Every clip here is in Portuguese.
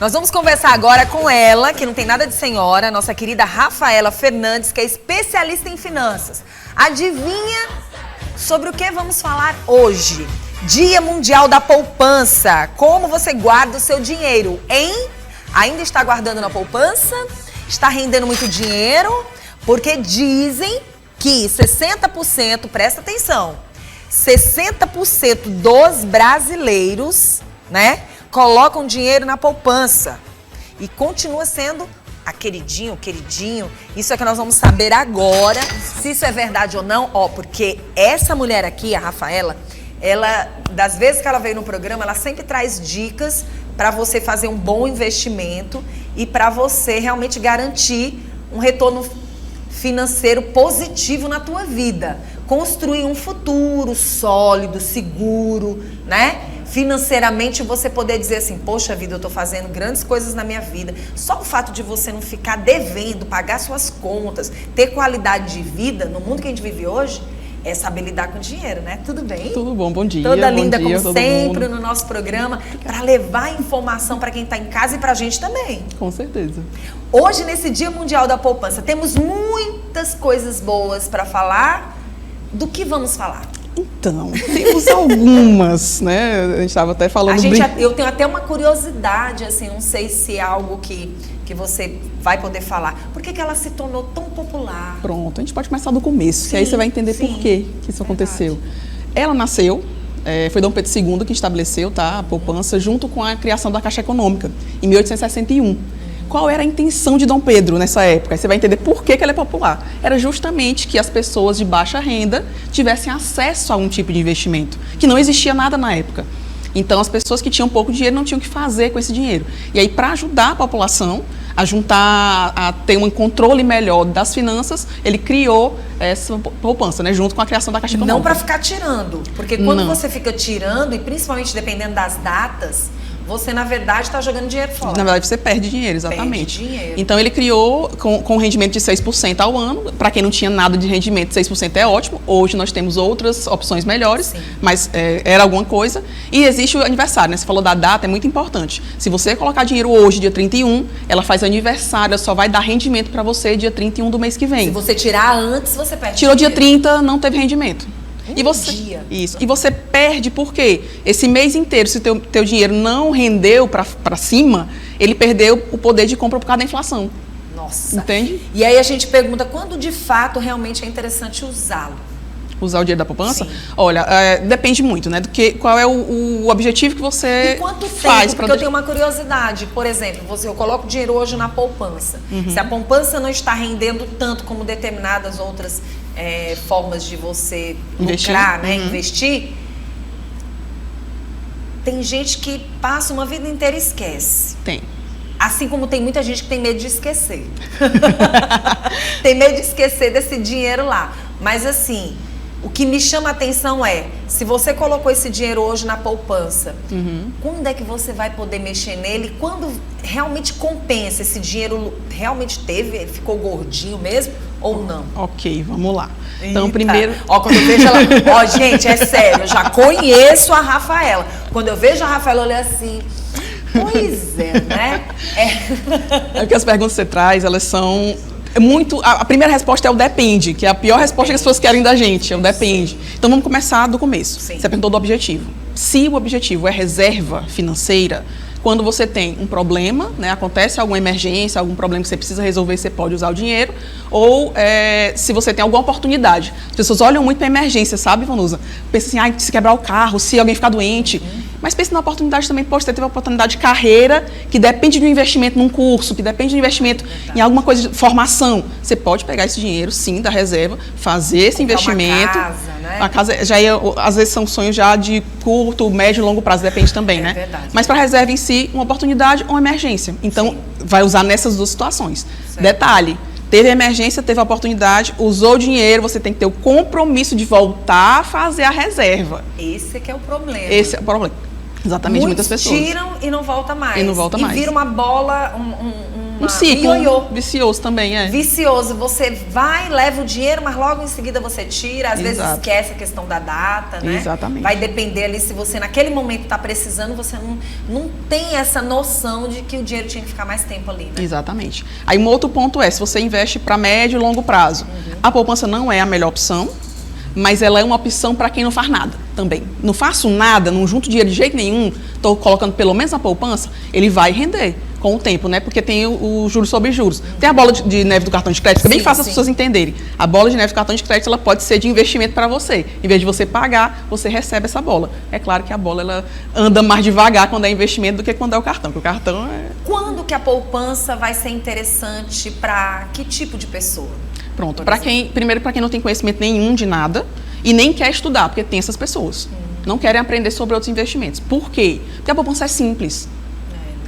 Nós vamos conversar agora com ela, que não tem nada de senhora, nossa querida Rafaela Fernandes, que é especialista em finanças. Adivinha sobre o que vamos falar hoje? Dia Mundial da Poupança. Como você guarda o seu dinheiro, hein? Ainda está guardando na poupança? Está rendendo muito dinheiro? Porque dizem que 60%, presta atenção, 60% dos brasileiros, né, colocam dinheiro na poupança e continua sendo a queridinho. Isso é que nós vamos saber agora, se isso é verdade ou não, porque essa mulher aqui, a Rafaela, ela, das vezes que ela veio no programa, ela sempre traz dicas para você fazer um bom investimento e para você realmente garantir um retorno financeiro positivo na tua vida. Construir um futuro sólido, seguro, né? Financeiramente você poder dizer assim, poxa vida, eu tô fazendo grandes coisas na minha vida. Só o fato de você não ficar devendo, pagar suas contas, ter qualidade de vida no mundo que a gente vive hoje, é saber lidar com dinheiro, né? Tudo bem? Tudo bom, bom dia. Toda linda, bom dia, como sempre, no nosso programa, para levar informação para quem está em casa e para a gente também. Com certeza. Hoje, nesse Dia Mundial da Poupança, temos muitas coisas boas para falar. Do que vamos falar? Então, temos algumas, né? A gente estava até falando... Eu tenho até uma curiosidade, assim, não sei se é algo que você vai poder falar. Por que ela se tornou tão popular? Pronto, a gente pode começar do começo, que aí você vai entender por que isso aconteceu. Ela nasceu, foi Dom Pedro II que estabeleceu, tá, a poupança, junto com a criação da Caixa Econômica, em 1861. Qual era a intenção de Dom Pedro nessa época? Aí você vai entender por que ela é popular. Era justamente que as pessoas de baixa renda tivessem acesso a um tipo de investimento, que não existia nada na época. Então, as pessoas que tinham pouco dinheiro não tinham o que fazer com esse dinheiro. E aí, para ajudar a população a juntar, a ter um controle melhor das finanças, ele criou essa poupança, né, junto com a criação da Caixa Econômica. Não para ficar tirando, porque quando você fica tirando, e principalmente dependendo das datas, você, na verdade, está jogando dinheiro fora. Na verdade, você perde dinheiro, exatamente. Perde dinheiro. Então, ele criou com rendimento de 6% ao ano. Para quem não tinha nada de rendimento, 6% é ótimo. Hoje, nós temos outras opções melhores, sim, mas era alguma coisa. E existe o aniversário, né? Você falou da data, é muito importante. Se você colocar dinheiro hoje, dia 31, ela faz aniversário, ela só vai dar rendimento para você dia 31 do mês que vem. Se você tirar antes, você perde Tirou dinheiro. Dia 30, não teve rendimento. E você perde porque esse mês inteiro, se teu dinheiro não rendeu para cima, ele perdeu o poder de compra por causa da inflação. Nossa. Entende? E aí a gente pergunta quando de fato realmente é interessante usá-lo. Usar o dinheiro da poupança? Sim. Olha, depende muito, né? Qual é o objetivo que você e quanto faz. Tempo? Porque eu tenho uma curiosidade. Por exemplo, eu coloco dinheiro hoje na poupança. Se a poupança não está rendendo tanto como determinadas outras formas de você lucrar, né? Investir, tem gente que passa uma vida inteira e esquece. Tem. Assim como tem muita gente que tem medo de esquecer. Tem medo de esquecer desse dinheiro lá. Mas assim, o que me chama a atenção é, se você colocou esse dinheiro hoje na poupança, quando é que você vai poder mexer nele? Quando realmente compensa? Esse dinheiro realmente ficou gordinho mesmo ou não? Ok, vamos lá. Então, primeiro... Quando eu vejo ela... gente, é sério, eu já conheço a Rafaela. Quando eu vejo a Rafaela, eu olho assim... Pois é, né? É porque as perguntas que você traz, elas são... A primeira resposta é o depende, que é a pior resposta que as pessoas querem da gente, é o depende. Então vamos começar do começo. Sim. Você perguntou do objetivo. Se o objetivo é reserva financeira, quando você tem um problema, né, acontece alguma emergência, algum problema que você precisa resolver, você pode usar o dinheiro, ou se você tem alguma oportunidade. As pessoas olham muito para emergência, sabe, Vanusa? Pensa assim, se quebrar o carro, se alguém ficar doente. Mas pense na oportunidade também, você teve uma oportunidade de carreira que depende de um investimento num curso, que depende de um investimento em alguma coisa de formação. Você pode pegar esse dinheiro, sim, da reserva, fazer esse investimento. Uma casa, né? A casa às vezes são sonhos já de curto, médio e longo prazo, depende também, né? Verdade. Mas para a reserva em si, uma oportunidade ou uma emergência. Então, vai usar nessas duas situações. Certo. Detalhe, teve a emergência, teve a oportunidade, usou o dinheiro, você tem que ter o compromisso de voltar a fazer a reserva. Esse é que é o problema. Esse é o problema. Exatamente, muitas pessoas tiram e não volta mais. E não volta mais. E vira uma bola, um ciclo ioiô. vicioso também, Vicioso. Você vai, leva o dinheiro, mas logo em seguida você tira. Às vezes Exato. esquece a questão da data, né? Exatamente. Vai depender ali, se você naquele momento está precisando, você não tem essa noção de que o dinheiro tinha que ficar mais tempo ali, né? Exatamente. Aí um outro ponto é, se você investe para médio e longo prazo, a poupança não é a melhor opção, mas ela é uma opção para quem não faz nada também. Não faço nada, não junto dinheiro de jeito nenhum, estou colocando pelo menos na poupança, ele vai render com o tempo, né? Porque tem o juros sobre juros. Tem a bola de neve do cartão de crédito, que é bem fácil as pessoas entenderem. A bola de neve do cartão de crédito, ela pode ser de investimento para você. Em vez de você pagar, você recebe essa bola. É claro que a bola ela anda mais devagar quando é investimento do que quando é o cartão, porque o cartão é... Quando que a poupança vai ser interessante para que tipo de pessoa? Pronto, primeiro para quem não tem conhecimento nenhum de nada e nem quer estudar, porque tem essas pessoas. Não querem aprender sobre outros investimentos. Por quê? Porque a poupança é simples.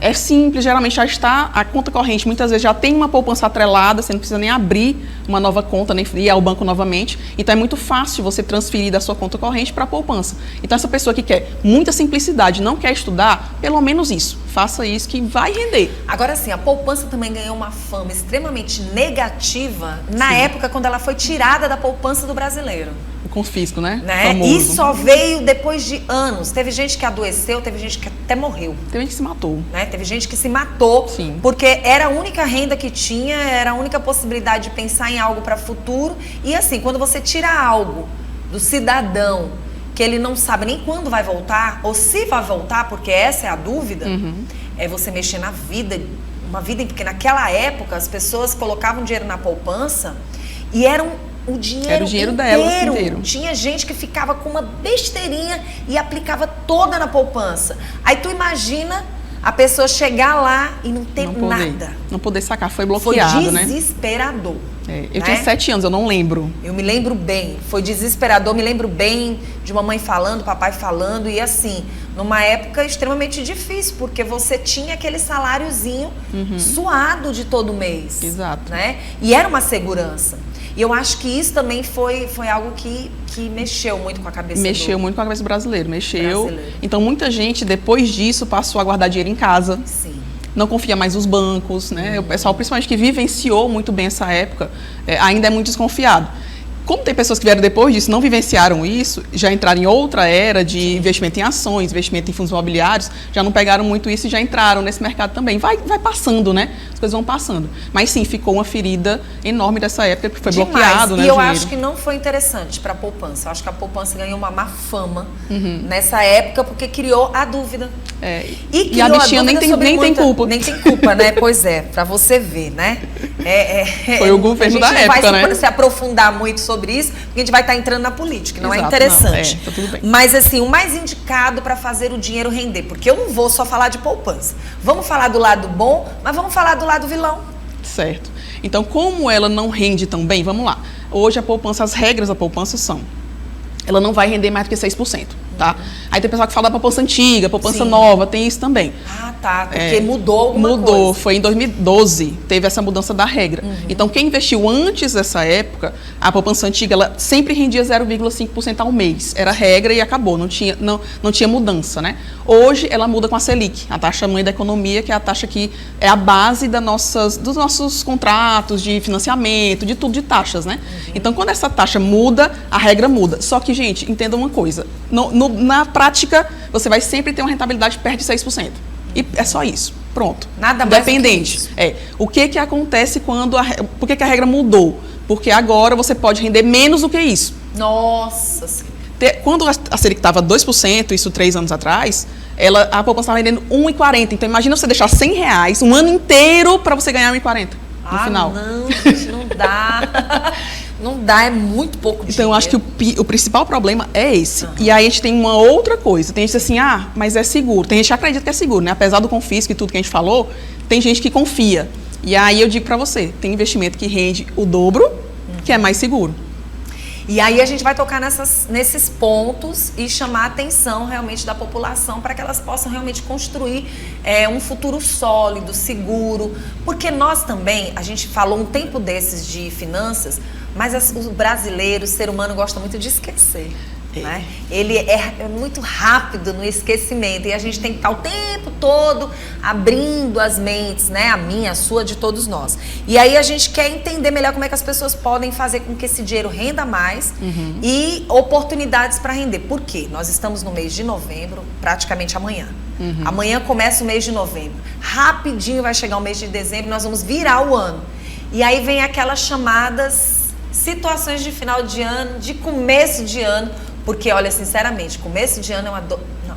É simples, geralmente já está, a conta corrente muitas vezes já tem uma poupança atrelada, você não precisa nem abrir uma nova conta, nem ir ao banco novamente. Então é muito fácil você transferir da sua conta corrente para a poupança. Então essa pessoa que quer muita simplicidade, não quer estudar, pelo menos isso. Faça isso que vai render. Agora sim, a poupança também ganhou uma fama extremamente negativa na época quando ela foi tirada da poupança do brasileiro. O confisco, né? E só veio depois de anos. Teve gente que adoeceu, teve gente que até morreu. Teve gente que se matou. Né? Teve gente que se matou, Sim. Porque era a única renda que tinha, era a única possibilidade de pensar em algo para o futuro. E assim, quando você tira algo do cidadão, que ele não sabe nem quando vai voltar, ou se vai voltar, porque essa é a dúvida, é você mexer na vida, uma vida, porque naquela época as pessoas colocavam dinheiro na poupança e era o dinheiro delas inteiro. Tinha gente que ficava com uma besteirinha e aplicava toda na poupança. Aí tu imagina a pessoa chegar lá e não ter nada. Não poder sacar, foi bloqueado, né? Foi desesperador. Eu tinha 7 anos, eu não lembro. Eu me lembro bem, foi desesperador, me lembro bem de mamãe falando, papai falando, e assim, numa época extremamente difícil, porque você tinha aquele saláriozinho suado de todo mês. Exato. Né? E era uma segurança. E eu acho que isso também foi algo que mexeu muito com a cabeça muito com a cabeça do brasileiro, Então muita gente depois disso passou a guardar dinheiro em casa. Sim. Não confia mais nos bancos, né? O pessoal, principalmente que vivenciou muito bem essa época, ainda é muito desconfiado. Como tem pessoas que vieram depois disso, não vivenciaram isso, já entraram em outra era de investimento em ações, investimento em fundos imobiliários, já não pegaram muito isso e já entraram nesse mercado também. Vai passando, né? As coisas vão passando. Mas sim, ficou uma ferida enorme dessa época, porque foi bloqueado, né? E eu acho que não foi interessante para a poupança. Eu acho que a poupança ganhou uma má fama nessa época, porque criou a dúvida. E a bichinha nem tem culpa. Nem tem culpa, né? Pois é, para você ver, né? Foi o governo da época, né? A gente não vai se aprofundar muito sobre isso, porque a gente vai estar entrando na política, não é interessante. Tá tudo bem. Mas assim, o mais indicado para fazer o dinheiro render, porque eu não vou só falar de poupança. Vamos falar do lado bom, mas vamos falar do lado vilão. Certo. Então, como ela não rende tão bem, vamos lá. Hoje a poupança, as regras da poupança são, ela não vai render mais do que 6%, tá? Aí tem pessoal que fala da poupança antiga, poupança nova, tem isso também. Ah, tá, porque mudou alguma coisa. Foi em 2012, teve essa mudança da regra. Então, quem investiu antes dessa época, a poupança antiga, ela sempre rendia 0,5% ao mês. Era regra e acabou, não tinha mudança, né? Hoje, ela muda com a Selic, a taxa mãe da economia, que é a taxa que é a base dos nossos contratos de financiamento, de tudo, de taxas, né? Então, quando essa taxa muda, a regra muda. Só que, gente, entenda uma coisa, na prática, você vai sempre ter uma rentabilidade perto de 6%. E é só isso. Pronto. Nada mais dependente. O que acontece quando por que a regra mudou? Porque agora você pode render menos do que isso. Nossa Senhora. Quando a Selic estava 2%, isso 3 anos atrás, a poupança estava rendendo 1,40. Então imagina você deixar R$100 um ano inteiro para você ganhar 1,40 no final. Não, gente, não dá. Não dá, é muito pouco dinheiro. Então, eu acho que o principal problema é esse. E aí a gente tem uma outra coisa. Tem gente assim, mas é seguro. Tem gente que acredita que é seguro, né? Apesar do confisco e tudo que a gente falou, tem gente que confia. E aí eu digo pra você, tem investimento que rende o dobro, que é mais seguro. E aí a gente vai tocar nesses pontos e chamar a atenção realmente da população para que elas possam realmente construir um futuro sólido, seguro. Porque nós também, a gente falou um tempo desses de finanças, mas os brasileiros, o ser humano gosta muito de esquecer. né? Ele é muito rápido no esquecimento e a gente tem que estar o tempo todo abrindo as mentes, né? A minha, a sua, de todos nós. E aí a gente quer entender melhor como é que as pessoas podem fazer com que esse dinheiro renda mais e oportunidades para render. Por quê? Nós estamos no mês de novembro, praticamente amanhã. Amanhã começa o mês de novembro. Rapidinho vai chegar o mês de dezembro, nós vamos virar o ano. E aí vem aquelas chamadas situações de final de ano, de começo de ano, porque, olha, sinceramente, começo de ano é uma dor... Não.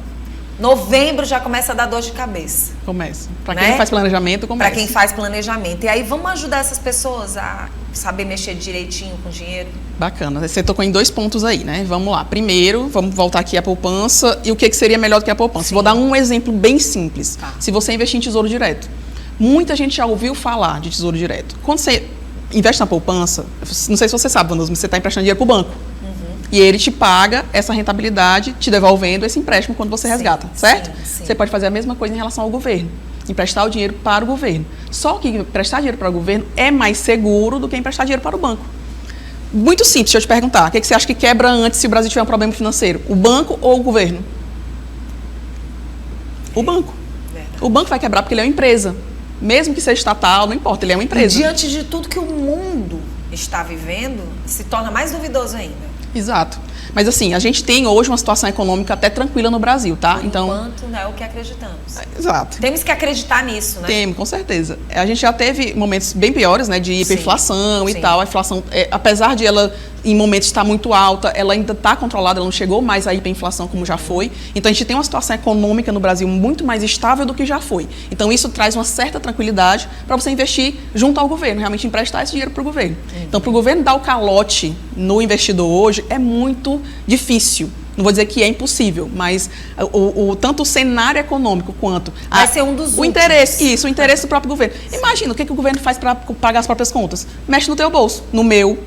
Novembro já começa a dar dor de cabeça. Começa. Para quem faz planejamento, começa. Para quem faz planejamento. E aí, vamos ajudar essas pessoas a saber mexer direitinho com o dinheiro? Bacana. Você tocou em 2 pontos aí, né? Vamos lá. Primeiro, vamos voltar aqui à poupança. E o que seria melhor do que a poupança? Sim. Vou dar um exemplo bem simples. Tá. Se você investir em tesouro direto. Muita gente já ouviu falar de tesouro direto. Quando você investe na poupança, não sei se você sabe, Vanusa, mas você está emprestando dinheiro para o banco. E ele te paga essa rentabilidade, te devolvendo esse empréstimo quando você resgata, certo? Sim. Você pode fazer a mesma coisa em relação ao governo. Emprestar o dinheiro para o governo. Só que emprestar dinheiro para o governo é mais seguro do que emprestar dinheiro para o banco. Muito simples, deixa eu te perguntar. O que você acha que quebra antes se o Brasil tiver um problema financeiro? O banco ou o governo? O banco. O banco vai quebrar porque ele é uma empresa. Mesmo que seja estatal, não importa, ele é uma empresa. E diante de tudo que o mundo está vivendo, se torna mais duvidoso ainda. Exato. Mas assim, a gente tem hoje uma situação econômica até tranquila no Brasil, tá? Então, enquanto não é o que acreditamos. Exato. Temos que acreditar nisso, né? Temos, com certeza. A gente já teve momentos bem piores, né? De hiperinflação e tal. A inflação, apesar de ela, em momentos, estar muito alta, ela ainda está controlada, ela não chegou mais à hiperinflação como já foi. Então, a gente tem uma situação econômica no Brasil muito mais estável do que já foi. Então, isso traz uma certa tranquilidade para você investir junto ao governo, realmente emprestar esse dinheiro para o governo. Então, para o governo dar o calote no investidor hoje, é muito difícil. Não vou dizer que é impossível, mas tanto o cenário econômico quanto... Vai ser um dos últimos. O interesse do próprio governo. Imagina, o que o governo faz para pagar as próprias contas? Mexe no teu bolso, no meu.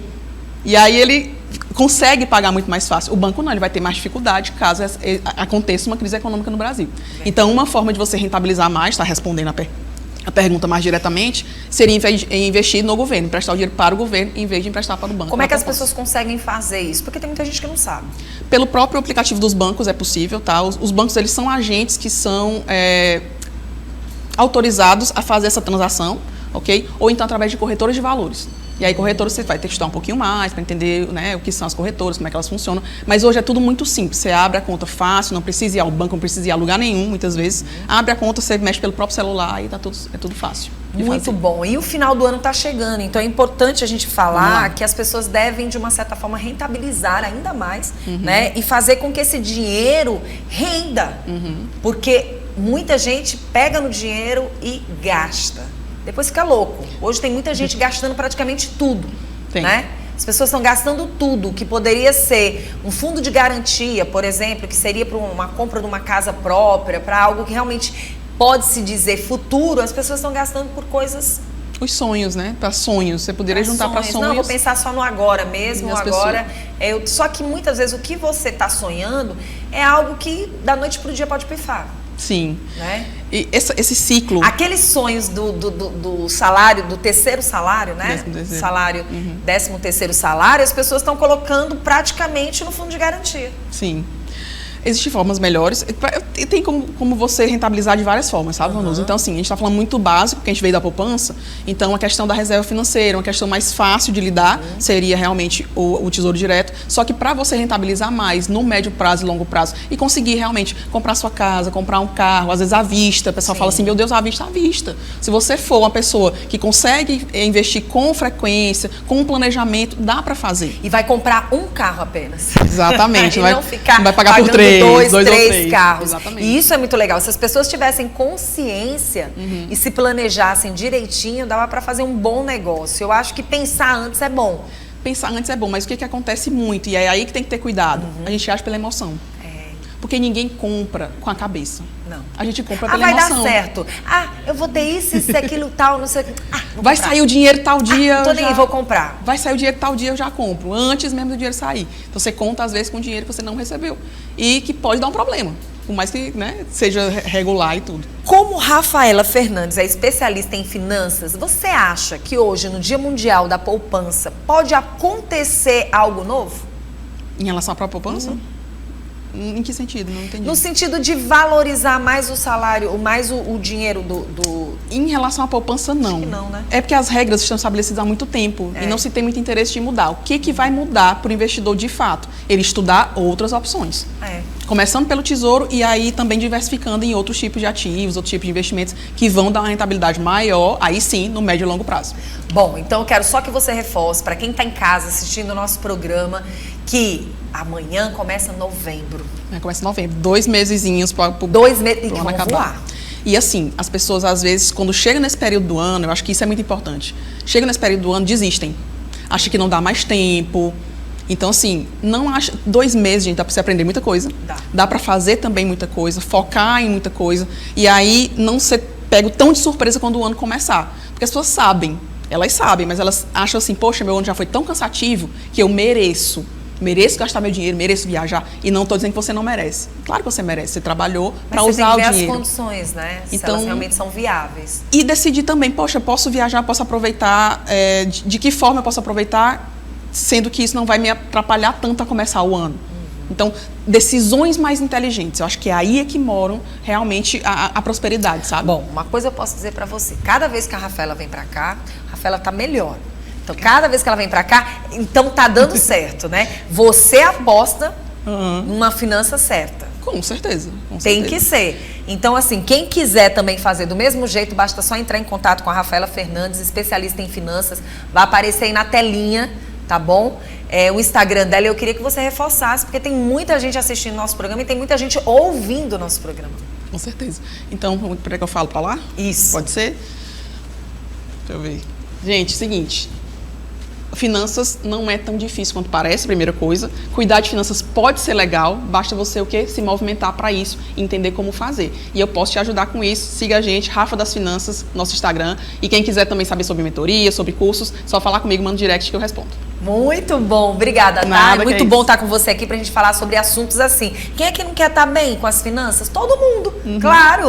E aí ele consegue pagar muito mais fácil. O banco não, ele vai ter mais dificuldade caso aconteça uma crise econômica no Brasil. Então, uma forma de você rentabilizar mais, está respondendo a pergunta mais diretamente, seria investir no governo, emprestar o dinheiro para o governo em vez de emprestar para o banco. Como é que as pessoas conseguem fazer isso? Porque tem muita gente que não sabe. Pelo próprio aplicativo dos bancos é possível, tá? Os bancos, eles são agentes que são autorizados a fazer essa transação, ok? Ou então através de corretores de valores. E aí, corretoras, você vai ter que estudar um pouquinho mais para entender, né, o que são as corretoras, como é que elas funcionam. Mas hoje é tudo muito simples. Você abre a conta fácil, não precisa ir ao banco, não precisa ir a lugar nenhum, muitas vezes. Abre a conta, você mexe pelo próprio celular e é tudo fácil. Muito bom. E o final do ano está chegando, então é importante a gente falar que as pessoas devem, de uma certa forma, rentabilizar ainda mais, né? E fazer com que esse dinheiro renda. Porque muita gente pega no dinheiro e gasta. Depois fica louco. Hoje tem muita gente gastando praticamente tudo, né? As pessoas estão gastando tudo, que poderia ser um fundo de garantia, por exemplo, que seria para uma compra de uma casa própria, para algo que realmente pode-se dizer futuro. As pessoas estão gastando por coisas... Os sonhos, né? Para sonhos. Você poderia juntar para sonhos. Não, vou pensar só no agora mesmo. Agora, só que muitas vezes o que você está sonhando é algo que da noite para o dia pode pifar. Sim. Né? E esse ciclo... Aqueles sonhos do salário, do terceiro salário, né? 13º. Salário, 13º salário, as pessoas estão colocando praticamente no fundo de garantia. Sim. Existem formas melhores. Tem como você rentabilizar de várias formas, sabe, Vanusa? Então, assim, a gente está falando muito básico, porque a gente veio da poupança. Então, a questão da reserva financeira, uma questão mais fácil de lidar, seria realmente o tesouro direto. Só que para você rentabilizar mais no médio prazo e longo prazo e conseguir realmente comprar sua casa, comprar um carro, às vezes à vista, o pessoal fala assim, meu Deus, à vista. Se você for uma pessoa que consegue investir com frequência, com um planejamento, dá para fazer. E vai comprar um carro apenas. Exatamente. Não vai pagar por 3. Dois ou três carros. Exatamente. E isso é muito legal. Se as pessoas tivessem consciência e se planejassem direitinho, dava para fazer um bom negócio. Eu acho que pensar antes é bom. Pensar antes é bom, mas o que acontece muito? E é aí que tem que ter cuidado. A gente age pela emoção. Porque ninguém compra com a cabeça. Não. A gente compra pela emoção. Vai dar certo. Eu vou ter isso, aquilo, tal, não sei o que. Vai sair o dinheiro tal dia. Vou comprar. Vai sair o dinheiro tal dia, eu já compro. Antes mesmo do dinheiro sair. Então você conta, às vezes, com dinheiro que você não recebeu. E que pode dar um problema. Por mais que, né, seja regular e tudo. Como Rafaela Fernandes é especialista em finanças, você acha que hoje, no Dia Mundial da Poupança, pode acontecer algo novo? Em relação à própria poupança? Em que sentido? Não entendi. No sentido de valorizar mais o salário, mais o dinheiro do... Em relação à poupança, não. Acho que não, né? É porque as regras estão estabelecidas há muito tempo e não se tem muito interesse de mudar. O que vai mudar para o investidor de fato? Ele estudar outras opções. Começando pelo Tesouro e aí também diversificando em outros tipos de ativos, outros tipos de investimentos que vão dar uma rentabilidade maior, aí sim, no médio e longo prazo. Bom, então eu quero só que você reforce, para quem está em casa assistindo o nosso programa, que amanhã começa novembro. Começa em novembro, 2 mesezinhos para 2 meses e vão voar. E assim, as pessoas às vezes, quando chega nesse período do ano, eu acho que isso é muito importante, chega nesse período do ano, desistem. Acha que não dá mais tempo. Então assim, não acha... 2 meses, gente, dá para você aprender muita coisa. Dá para fazer também muita coisa, focar em muita coisa. E aí não ser pego tão de surpresa quando o ano começar. Porque as pessoas sabem, elas sabem, mas elas acham assim, poxa, meu ano já foi tão cansativo que eu mereço gastar meu dinheiro, mereço viajar. E não estou dizendo que você não merece. Claro que você merece, você trabalhou para usar o dinheiro. Mas você tem que ver as condições, né? Se elas realmente são viáveis. E decidir também, poxa, posso viajar, posso aproveitar, de que forma eu posso aproveitar, sendo que isso não vai me atrapalhar tanto a começar o ano. Então, decisões mais inteligentes. Eu acho que é aí que moram realmente a prosperidade, sabe? Bom, uma coisa eu posso dizer para você. Cada vez que a Rafaela vem para cá, a Rafaela tá melhor. Então, cada vez que ela vem para cá, então tá dando certo, né? Você aposta numa finança certa. Com certeza. Tem que ser. Então, assim, quem quiser também fazer do mesmo jeito, basta só entrar em contato com a Rafaela Fernandes, especialista em finanças. Vai aparecer aí na telinha, tá bom? O Instagram dela, eu queria que você reforçasse, porque tem muita gente assistindo nosso programa e tem muita gente ouvindo o nosso programa. Com certeza. Então, por que eu falo para lá? Isso. Pode ser? Deixa eu ver. Gente, seguinte... Finanças não é tão difícil quanto parece, primeira coisa. Cuidar de finanças pode ser legal, basta você o quê? Se movimentar para isso e entender como fazer. E eu posso te ajudar com isso. Siga a gente, Rafa das Finanças, nosso Instagram. E quem quiser também saber sobre mentoria, sobre cursos, só falar comigo, manda direct que eu respondo. Muito bom, obrigada, tá? Muito bom estar com você aqui pra gente falar sobre assuntos assim. Quem é que não quer estar bem com as finanças? Todo mundo, claro.